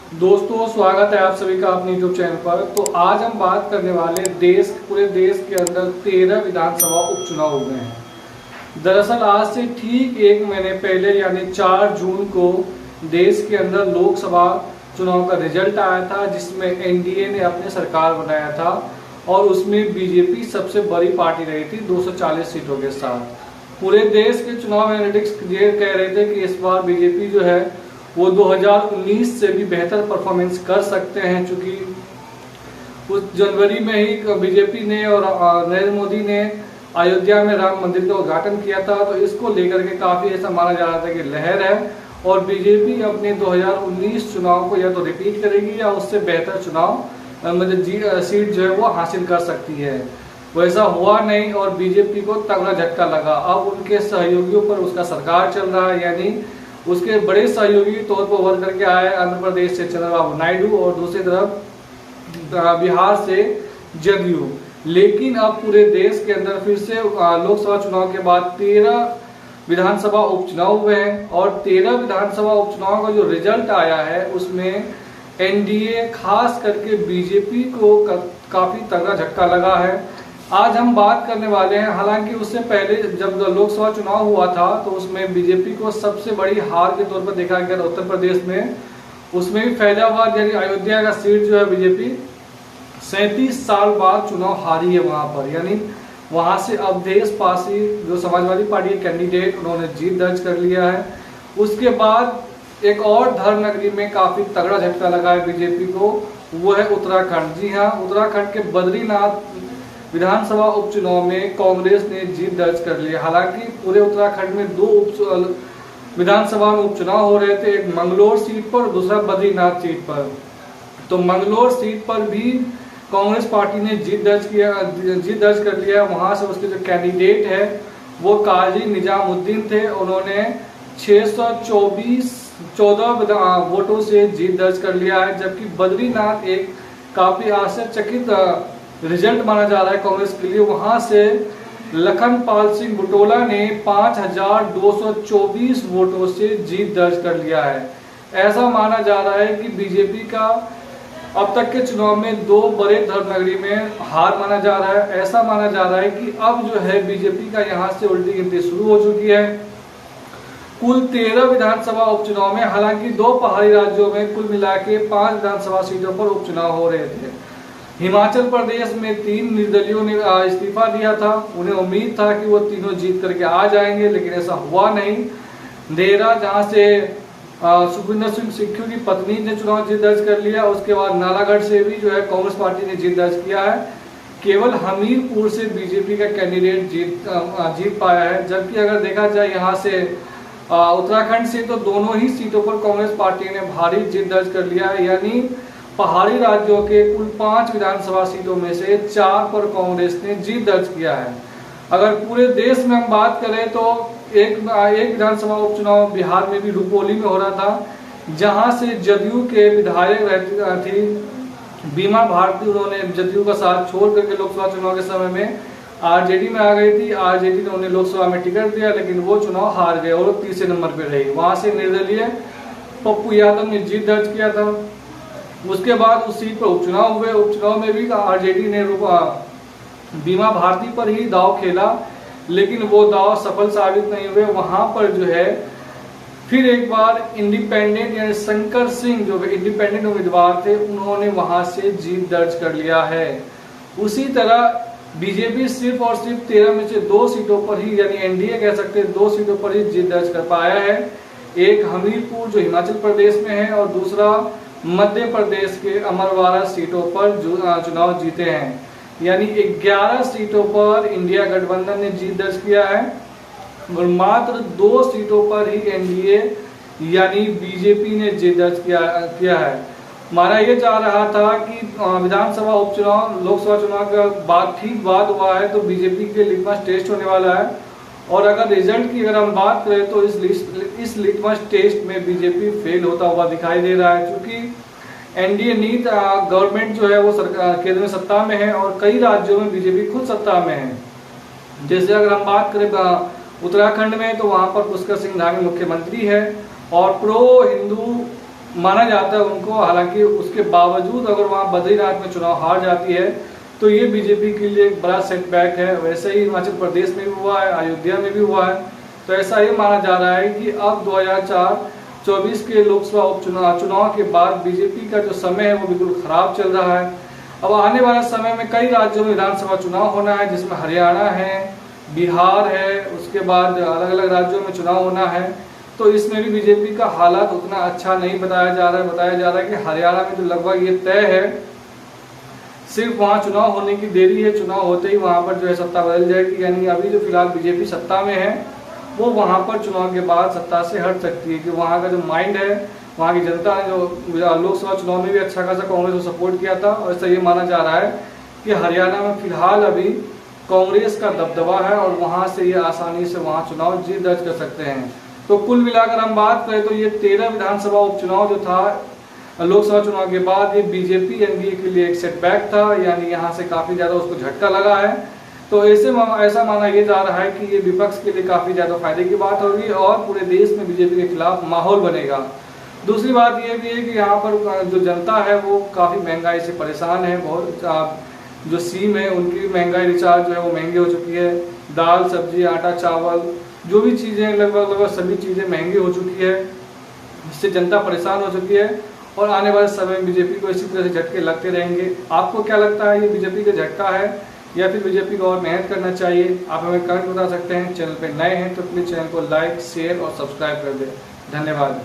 दोस्तों, स्वागत है आप सभी का अपने यूट्यूब चैनल पर। तो आज हम बात करने वाले पूरे देश के अंदर 13 विधानसभा उपचुनाव हो गए हैं। दरअसल आज से ठीक एक महीने पहले यानी 4 जून को देश के अंदर लोकसभा चुनाव का रिजल्ट आया था, जिसमें एनडीए ने अपनी सरकार बनाया था और उसमें बीजेपी सबसे बड़ी पार्टी रही थी 240 सीटों के साथ। पूरे देश के चुनाव एनालिटिक्स ये कह रहे थे कि इस बार बीजेपी जो है वो 2019 से भी बेहतर परफॉर्मेंस कर सकते हैं, चूंकि उस जनवरी में ही बीजेपी ने और नरेंद्र मोदी ने अयोध्या में राम मंदिर का उद्घाटन किया था। तो इसको लेकर के काफी ऐसा माना जा रहा था कि लहर है और बीजेपी अपने 2019 चुनाव को या तो रिपीट करेगी या उससे बेहतर चुनाव मतलब सीट जो है वो हासिल कर सकती है। वैसा हुआ नहीं और बीजेपी को तगड़ा झटका लगा। अब उनके सहयोगियों पर उसका सरकार चल रहा है, यानी उसके बड़े सहयोगी तौर पर उभर करके आए आंध्र प्रदेश से चंद्रबाबू नायडू और दूसरी तरफ बिहार से जदयू। लेकिन अब पूरे देश के अंदर फिर से लोकसभा चुनाव के बाद 13 विधानसभा उपचुनाव हुए हैं और 13 विधानसभा उपचुनाव का जो रिजल्ट आया है उसमें एनडीए खास करके बीजेपी को काफी तगड़ा झटका लगा है। आज हम बात करने वाले हैं, हालांकि उससे पहले जब लोकसभा चुनाव हुआ था तो उसमें बीजेपी को सबसे बड़ी हार के तौर पर देखा गया उत्तर प्रदेश में। उसमें भी फैजाबाद यानी अयोध्या का सीट जो है बीजेपी 37 साल बाद चुनाव हारी है वहां पर, यानी वहां से अवधेश पासी जो समाजवादी पार्टी के कैंडिडेट उन्होंने जीत दर्ज कर लिया है। उसके बाद एक और धर्मनगरी में काफी तगड़ा झटका लगा है बीजेपी को, वो है उत्तराखंड। जी हाँ, उत्तराखंड के बद्रीनाथ विधानसभा उपचुनाव में कांग्रेस ने जीत दर्ज कर ली। हालांकि पूरे उत्तराखंड में 2 विधानसभा में उपचुनाव हो रहे थे, एक मंगलोर सीट पर, दूसरा बद्रीनाथ सीट पर। तो मंगलोर सीट पर भी कांग्रेस पार्टी ने जीत दर्ज कर लिया। वहां से उसके जो कैंडिडेट है वो काजी निजामुद्दीन थे, उन्होंने 614 वोटों से जीत दर्ज कर लिया है। जबकि बद्रीनाथ एक काफी आश्चर्यचकित रिजल्ट माना जा रहा है कांग्रेस के लिए, वहां से लखनपाल सिंह बुटोला ने 5224 वोटों से जीत दर्ज कर लिया है। ऐसा माना जा रहा है कि बीजेपी का अब तक के चुनाव में 2 बड़े धर्मनगरी में हार माना जा रहा है। ऐसा माना जा रहा है कि अब जो है बीजेपी का यहां से उल्टी गिनती शुरू हो चुकी है। कुल 13 विधानसभा उपचुनाव में, हालांकि 2 पहाड़ी राज्यों में कुल मिला के 5 विधानसभा सीटों पर उपचुनाव हो रहे थे। हिमाचल प्रदेश में 3 निर्दलीयों ने इस्तीफा दिया था, उन्हें उम्मीद था कि वो तीनों जीत करके आ जाएंगे, लेकिन ऐसा हुआ नहीं। देहरा जहां से सुखविंदर सिंह सुक्खू की पत्नी ने चुनाव जीत दर्ज कर लिया, उसके बाद नालागढ़ से भी जो है कांग्रेस पार्टी ने जीत दर्ज किया है। केवल हमीरपुर से बीजेपी का कैंडिडेट जीत पाया है। जबकि अगर देखा जाए यहाँ से उत्तराखंड से तो दोनों ही सीटों पर कांग्रेस पार्टी ने भारी जीत दर्ज कर लिया है, यानी पहाड़ी राज्यों के कुल 5 विधानसभा सीटों में से 4 पर कांग्रेस ने जीत दर्ज किया है। अगर पूरे देश में हम बात करें तो एक विधानसभा उपचुनाव बिहार में भी रुपौली में हो रहा था, जहां से जदयू के विधायक थी बीमा भारती, उन्होंने जदयू का साथ छोड़ करके लोकसभा चुनाव के समय में आरजेडी में आ गई थी। आरजेडी ने उन्हें लोकसभा में टिकट दिया, लेकिन वो चुनाव हार गए और तीसरे नंबर पर रही। वहां से निर्दलीय पप्पू यादव ने जीत दर्ज किया था। उसके बाद उस सीट पर उपचुनाव हुए। उपचुनाव में भी आरजेडी ने बीमा भारती पर ही दाव खेला, लेकिन वो दाव सफल साबित नहीं हुए। वहां पर जो है फिर एक बार इंडिपेंडेंट यानी शंकर सिंह जो इंडिपेंडेंट उम्मीदवार थे, उन्होंने वहां से जीत दर्ज कर लिया है। उसी तरह बीजेपी सिर्फ और सिर्फ 13 में से 2 सीटों पर ही, यानी एनडीए कह सकते हैं 2 सीटों पर ही जीत दर्ज कर पाया है। एक हमीरपुर जो हिमाचल प्रदेश में है और दूसरा मध्य प्रदेश के अमरवाड़ा सीटों पर चुनाव जीते हैं, यानी 11 सीटों पर इंडिया गठबंधन ने जीत दर्ज किया है और मात्र 2 सीटों पर ही एनडीए यानी बीजेपी ने जीत दर्ज किया है। माना यह जा रहा था कि विधानसभा उपचुनाव लोकसभा चुनाव के बाद ठीक बाद हुआ है तो बीजेपी के लिटमस टेस्ट होने वाला है। और अगर रिजल्ट की अगर हम बात करें तो इस लिटमस टेस्ट में बीजेपी फेल होता हुआ दिखाई दे रहा है, क्योंकि एनडीए नीत गवर्नमेंट जो है वो सरकार केंद्र में सत्ता में है और कई राज्यों में बीजेपी खुद सत्ता में है। जैसे अगर हम बात करें उत्तराखंड में तो वहां पर पुष्कर सिंह धामी मुख्यमंत्री है और प्रो हिंदू माना जाता है उनको। हालांकि उसके बावजूद अगर वहाँ बद्रीनाथ में चुनाव हार जाती है तो ये बीजेपी के लिए एक बड़ा सेटबैक है। वैसे ही हिमाचल प्रदेश में भी हुआ है, अयोध्या में भी हुआ है। तो ऐसा ये माना जा रहा है कि अब 2024 के लोकसभा चुनाव के बाद बीजेपी का जो समय है वो बिल्कुल खराब चल रहा है। अब आने वाले समय में कई राज्यों में विधानसभा चुनाव होना है, जिसमें हरियाणा है, बिहार है, उसके बाद अलग अलग राज्यों में चुनाव होना है। तो इसमें भी बीजेपी का हालात उतना अच्छा नहीं बताया जा रहा है। बताया जा रहा है कि हरियाणा में तो लगभग ये तय है, सिर्फ वहाँ चुनाव होने की देरी है, चुनाव होते ही वहाँ पर जो है सत्ता बदल जाएगी। यानी अभी जो फिलहाल बीजेपी सत्ता में है वो वहाँ पर चुनाव के बाद सत्ता से हट सकती है, कि वहाँ का जो माइंड है, वहाँ की जनता ने जो लोकसभा चुनाव में भी अच्छा खासा कांग्रेस को सपोर्ट किया था। और ऐसा ये माना जा रहा है कि हरियाणा में फिलहाल अभी कांग्रेस का दबदबा है और वहाँ से ये आसानी से वहाँ चुनाव जीत दर्ज कर सकते हैं। तो कुल मिलाकर हम बात करें तो ये 13 विधानसभा उपचुनाव जो था लोकसभा चुनाव के बाद, ये बीजेपी एनडीए के लिए एक सेटबैक था। यानी यहाँ से काफ़ी ज़्यादा उसको झटका लगा है। तो ऐसा माना ये जा रहा है कि ये विपक्ष के लिए काफ़ी ज़्यादा फायदे की बात होगी और पूरे देश में बीजेपी के खिलाफ माहौल बनेगा। दूसरी बात ये भी है कि यहाँ पर जो जनता है वो काफ़ी महंगाई से परेशान है। बहुत जो सिम है उनकी महंगाई, रिचार्ज जो है वो महंगी हो चुकी है। दाल, सब्जी, आटा, चावल, जो भी चीज़ें लगभग सभी चीज़ें महंगी हो चुकी है, जिससे जनता परेशान हो चुकी है। और आने वाले समय में बीजेपी को इसी तरह से झटके लगते रहेंगे। आपको क्या लगता है, ये बीजेपी का झटका है या फिर बीजेपी को और मेहनत करना चाहिए? आप हमें कमेंट बता सकते हैं। चैनल पर नए हैं तो प्लीज़ चैनल को लाइक, शेयर और सब्सक्राइब कर दें। धन्यवाद।